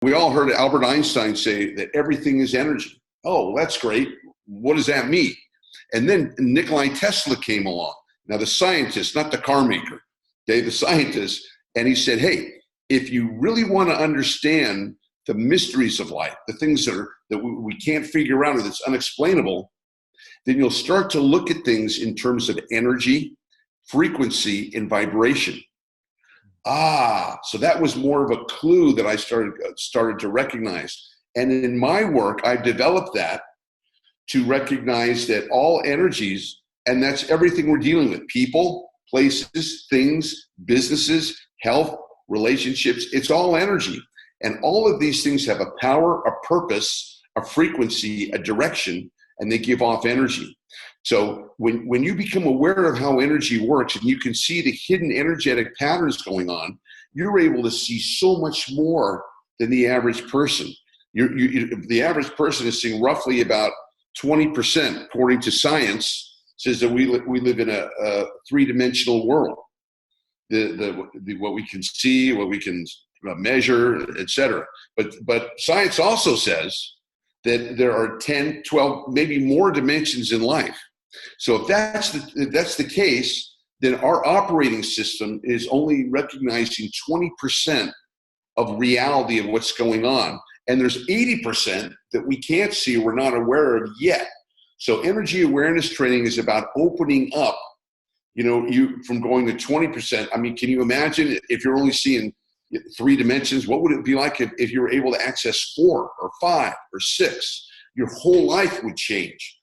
We all heard Albert Einstein say that everything is energy. Oh, well, that's great. What does that mean? And then Nikola Tesla came along. Now, the scientist, not the car maker, okay, the scientist, and he said, hey, if you really want to understand the mysteries of life, the things that we can't figure out or that's unexplainable, then you'll start to look at things in terms of energy, frequency, and vibration. So that was more of a clue that I started to recognize. And in my work, I've developed that to recognize that all energies, and that's everything we're dealing with, people, places, things, businesses, health, relationships, it's all energy. And all of these things have a power, a purpose, a frequency, a direction, and they give off energy. So when you become aware of how energy works and you can see the hidden energetic patterns going on, you're able to see so much more than the average person. The average person is seeing roughly about 20%, according to science, says that we live in a three-dimensional world. What we can see, what we can measure, etc. But science also says that there are 10, 12, maybe more dimensions in life. So if that's the case, then our operating system is only recognizing 20% of reality of what's going on. And there's 80% that we can't see, we're not aware of yet. So energy awareness training is about opening up, you from going to 20%. I mean, can you imagine if you're only seeing 3 dimensions? What would it be like if you were able to access 4 or 5 or 6? Your whole life would change.